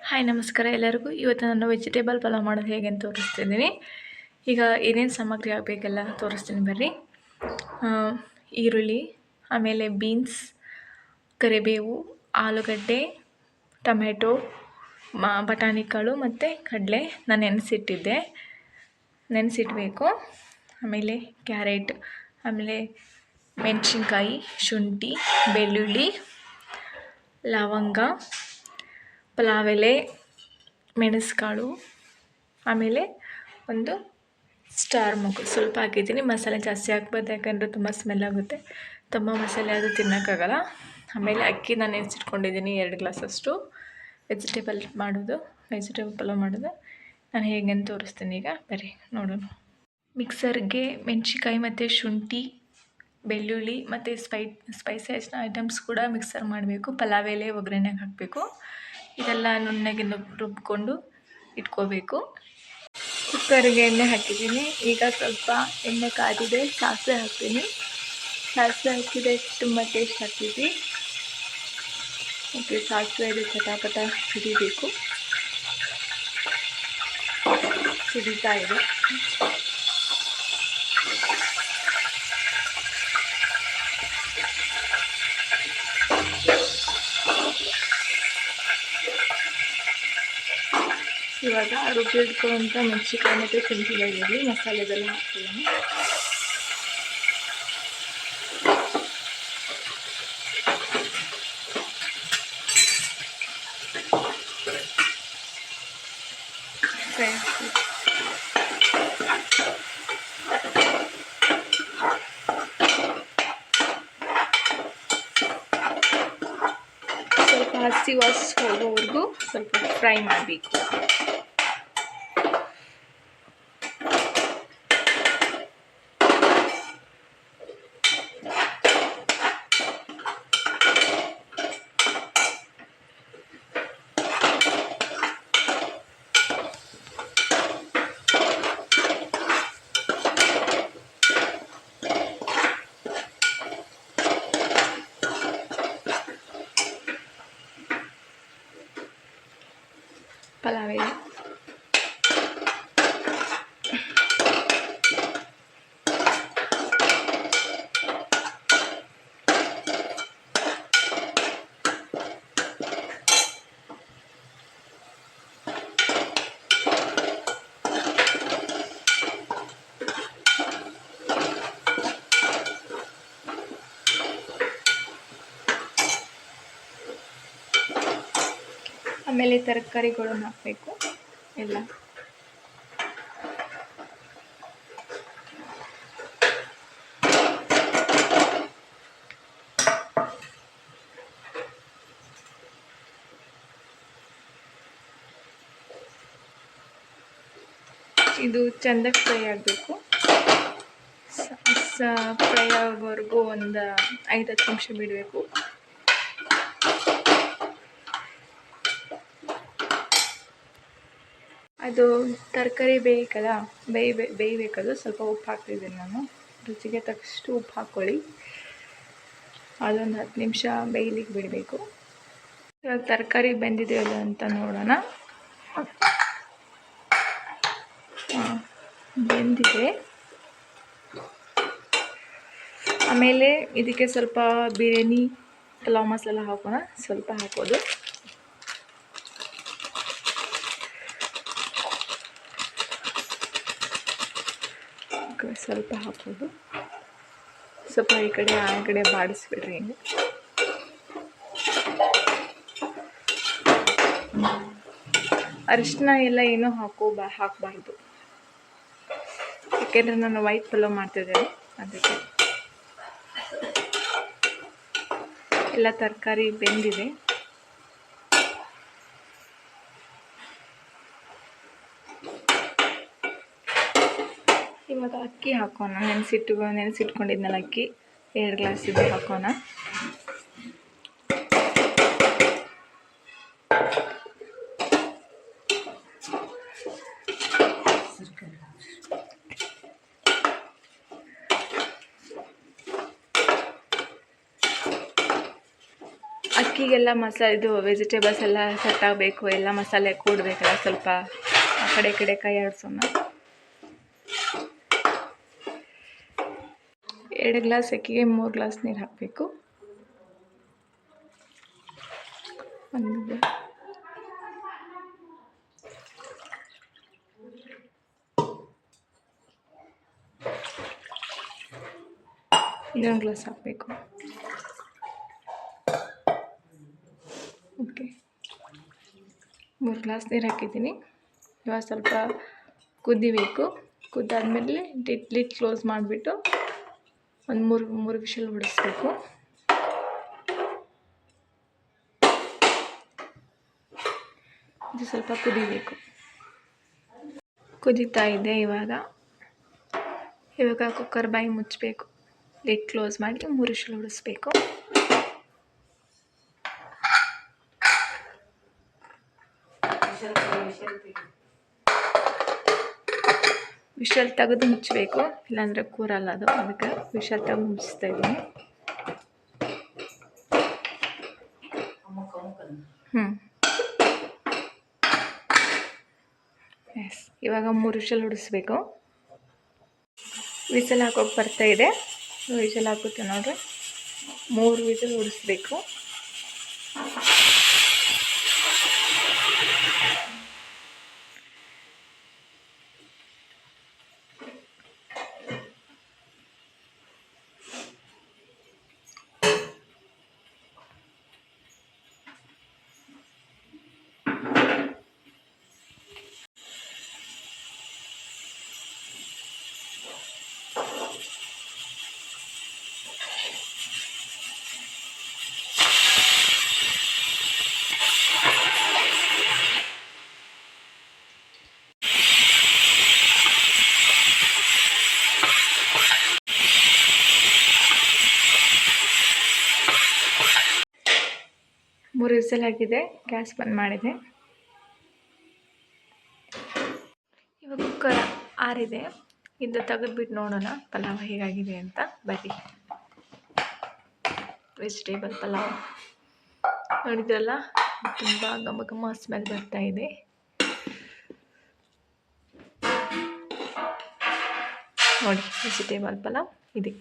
Hi ನಮಸ್ಕಾರ ಎಲ್ಲರಿಗೂ. ಇವತ್ತು ನಾನು ವೆಜಿಟೇಬಲ್ ಪಲಾವ್ ಮಾಡೋದು ಹೇಗೆ ಅಂತ ತೋರಿಸ್ತಿದ್ದೀನಿ. ಈಗ ಏನೇನು ಸಾಮಗ್ರಿ ಆಗಬೇಕೆಲ್ಲ ತೋರಿಸ್ತೀನಿ ಬರ್ರಿ. ಈರುಳ್ಳಿ, ಆಮೇಲೆ ಬೀನ್ಸ್, ಕರಿಬೇವು, ಆಲೂಗಡ್ಡೆ, ಟೊಮೆಟೊ, ಬಟಾಣಿ ಕಾಳು ಮತ್ತು ಕಡಲೆ ನಾನು ನೆನೆಸಿಡಬೇಕು. ಆಮೇಲೆ ಕ್ಯಾರೆಟ್, ಆಮೇಲೆ ಮೆಣಸಿನ್ಕಾಯಿ, ಶುಂಠಿ, ಬೆಳ್ಳುಳ್ಳಿ, ಲವಂಗ, ಪಲಾವ್ ಎಲೆ, ಮೆಣಸುಕಾಳು, ಆಮೇಲೆ ಒಂದು ಸ್ಟಾರ್ ಮಗು ಸ್ವಲ್ಪ ಹಾಕಿದ್ದೀನಿ. ಮಸಾಲೆ ಜಾಸ್ತಿ ಹಾಕ್ಬಾರ್ದು, ಯಾಕಂದರೆ ತುಂಬ ಸ್ಮೆಲ್ ಆಗುತ್ತೆ. ತುಂಬ ಮಸಾಲೆ ಅದು ತಿನ್ನೋಕ್ಕಾಗಲ್ಲ. ಆಮೇಲೆ ಅಕ್ಕಿ ನಾನು ನೆನೆಸಿಟ್ಕೊಂಡಿದ್ದೀನಿ 2 ಗ್ಲಾಸಷ್ಟು. ವೆಜಿಟೇಬಲ್ ಪಲಾವ್ ಮಾಡೋದು ನಾನು ಹೇಗೆ ಅಂತ ತೋರಿಸ್ತೀನಿ. ಈಗ ಬರೀ ನೋಡೋಣ. ಮಿಕ್ಸರ್ಗೆ ಮೆಣಸಿನ್ಕಾಯಿ ಮತ್ತು ಶುಂಠಿ, ಬೆಳ್ಳುಳ್ಳಿ ಮತ್ತು ಸ್ಪೈಸಸ್ ಐಟಮ್ಸ್ ಕೂಡ ಮಿಕ್ಸರ್ ಮಾಡಬೇಕು. ಪಲಾವ್ ಎಲೆ ಒಗ್ಗರಣೆಗೆ ಹಾಕಬೇಕು. ಇದೆಲ್ಲ ನುಣ್ಣಗೆ ರುಬ್ಕೊಂಡು ಇಟ್ಕೋಬೇಕು. ಕುಕ್ಕರ್ಗೆ ಎಣ್ಣೆ ಹಾಕಿದ್ದೀನಿ. ಈಗ ಸ್ವಲ್ಪ ಎಣ್ಣೆ ಕಾದಿದೆ, ಸಾಸಿವೆ ಹಾಕ್ತೀನಿ. ಸಾಸಿವೆ ಹಾಕಿದೆ ತುಂಬ ಟೇಸ್ಟ್ ಆಗ್ತೈತಿ. ಓಕೆ, ಸಾಸಿವೆ ಇದು ಚಟಾಪಟ ಸಿಡಿಬೇಕು, ಸಿಡಿತಾ ಇದೆ. ಇವಾಗ ರುಬ್ಬಿಟ್ಕೊಳ್ಳುವಂಥ ಮೆಣಸಿನ್ಕಾಯಿ ಮತ್ತು ಶುಂಠಿ ಬೆಳ್ಳುಳ್ಳಿ ಮಸಾಲೆದೆಲ್ಲ ಹಾಕ್ತೀನಿ. ಸ್ವಲ್ಪ ಹಸಿ ವಾಸನೆ ಹೋಗೋವರೆಗೂ ಸ್ವಲ್ಪ ಫ್ರೈ ಮಾಡಬೇಕು. ಪಲಾವ್ ಎಲೆ, ಆಮೇಲೆ ತರಕಾರಿಗಳನ್ನು ಹಾಕಬೇಕು ಎಲ್ಲ. ಇದು ಚೆಂದಾಗಿ ಫ್ರೈ ಆಗಬೇಕು. ಫ್ರೈ ಆಗೋವರೆಗೂ ಒಂದು 5-10 ನಿಮಿಷ ಬಿಡಬೇಕು. ಅದು ತರಕಾರಿ ಬೇಯಬೇಕದು. ಸ್ವಲ್ಪ ಉಪ್ಪು ಹಾಕ್ತಿದ್ದೀನಿ ನಾನು. ರುಚಿಗೆ ತಕ್ಕಷ್ಟು ಉಪ್ಪು ಹಾಕ್ಕೊಳ್ಳಿ. ಅದೊಂದು 10 ನಿಮಿಷ ಬೇಯಲಿಕ್ಕೆ ಬಿಡಬೇಕು. ಇವಾಗ ತರಕಾರಿ ಬೆಂದಿದೆಯಲ್ಲ ಅಂತ ನೋಡೋಣ. ಬೆಂದಿದೆ. ಆಮೇಲೆ ಇದಕ್ಕೆ ಸ್ವಲ್ಪ ಬಿರಿಯಾನಿ ಪಲಾವ್ ಮಸಾಲ ಹಾಕೋಣ. ಸ್ವಲ್ಪ ಹಾಕೋದು. ಸ್ವಲ್ಪ ಹಾಕೋದು. ಸ್ವಲ್ಪ ಈ ಕಡೆ ಆ ಕಡೆ ಬಾಡಿಸ್ಬಿಡ್ರಿ. ಹಿಂಗೆ ಅರಿಶಿನ ಎಲ್ಲ ಏನೂ ಹಾಕಬಾರ್ದು, ಯಾಕೆಂದರೆ ನಾನು ವೈಟ್ ಪಲಾವ್ ಮಾಡ್ತಿದ್ದೇನೆ. ಅದಕ್ಕೆ ಎಲ್ಲ ತರಕಾರಿ ಬೆಂದಿದೆ. ಇವಾಗ ಅಕ್ಕಿ ಹಾಕೋಣ. ನೆನೆಸಿಟ್ಕೊಂಡಿದ್ನಲ್ಲ ಅಕ್ಕಿ 2 ಗ್ಲಾಸ್ ಇದು ಹಾಕೋಣ. ಅಕ್ಕಿಗೆಲ್ಲ ಇದು ವೆಜಿಟೇಬಲ್ಸ್ ಎಲ್ಲ ಸೆಟ್ ಆಗಬೇಕು, ಎಲ್ಲ ಮಸಾಲೆ ಕೂಡಬೇಕಲ್ಲ, ಸ್ವಲ್ಪ ಆ ಕಡೆ ಕೈ ಆಡಿಸೋಣ. 2 ಗ್ಲಾಸ್ ಅಕ್ಕಿಗೆ 3 ಗ್ಲಾಸ್ ನೀರು ಹಾಕಬೇಕು. ಇನ್ನೊಂದು ಗ್ಲಾಸ್ ಹಾಕಬೇಕು. ಓಕೆ, 3 ಗ್ಲಾಸ್ ನೀರು ಹಾಕಿದ್ದೀನಿ. ಇವಾಗ ಸ್ವಲ್ಪ ಕುದಿಬೇಕು. ಕುದ್ದಾದ್ಮೇಲೆ ಲಿಡ್ ಕ್ಲೋಸ್ ಮಾಡಿಬಿಟ್ಟು ಒಂದು 3 ವಿಷಲ್ ಹೊಡಿಸ್ಬೇಕು. ಇದು ಸ್ವಲ್ಪ ಕುದಿಬೇಕು. ಕುದೀತಾ ಇದೆ. ಇವಾಗ ಕುಕ್ಕರ್ ಬಾಯಿ ಮುಚ್ಚಬೇಕು. ಲಿಡ್ ಕ್ಲೋಸ್ ಮಾಡಿ 3 ವಿಷಲ್ ಹೊಡಿಸ್ಬೇಕು. ವಿಷಲ್ ತೆಗೆದು ಮುಚ್ಚಬೇಕು, ಇಲ್ಲಾಂದರೆ ಕೂರಲ್ಲ ಅದು. ಅದಕ್ಕೆ ವಿಷಲ್ ತೆಗೆದು ಮುಚ್ಚಿಸ್ತಾ ಇದ್ದೀನಿ. ಎಸ್, ಇವಾಗ 3 ವಿಷಲ್ ಹೊಡಿಸ್ಬೇಕು. ವಿಷಲ್ ಹಾಕೋಕೆ ಬರ್ತಾ ಇದೆ. ವಿಷಲ್ ಹಾಕುತ್ತೆ ನೋಡ್ರಿ. 3 ವಿಷಲ್ ಹೊಡಿಸ್ಬೇಕು. ಮೂರು ವಿಸಲ್ ಆಗಿದೆ. ಗ್ಯಾಸ್ ಬಂದ್ ಮಾಡಿದೆ. ಇವಾಗ ಕುಕ್ಕರ್ ಆರಿದೆ. ಇದು ತೆಗೆದ್ಬಿಟ್ಟು ನೋಡೋಣ ಪಲಾವ್ ಹೇಗಾಗಿದೆ ಅಂತ. ಬನ್ನಿ. ವೆಜಿಟೇಬಲ್ ಪಲಾವ್ ನೋಡಿದ್ರಲ್ಲ, ತುಂಬ ಘಮ ಘಮ ಸ್ಮೆಲ್ ಬರ್ತಾ ಇದೆ. ನೋಡಿ, ವೆಜಿಟೇಬಲ್ ಪಲಾವ್ ಇದೆ.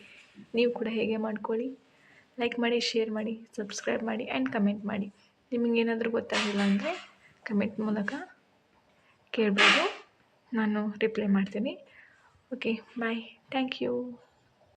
ನೀವು ಕೂಡ ಹೇಗೆ ಮಾಡ್ಕೊಳ್ಳಿ. ಲೈಕ್ ಮಾಡಿ, ಶೇರ್ ಮಾಡಿ, ಸಬ್ಸ್ಕ್ರೈಬ್ ಮಾಡಿ ಆ್ಯಂಡ್ ಕಮೆಂಟ್ ಮಾಡಿ. ನಿಮಗೇನಾದರೂ ಗೊತ್ತಾಗಿಲ್ಲ ಅಂದರೆ ಕಮೆಂಟ್ ಮೂಲಕ ಕೇಳ್ಬೋದು, ನಾನು ರಿಪ್ಲೈ ಮಾಡ್ತೀನಿ. Okay, bye, thank you.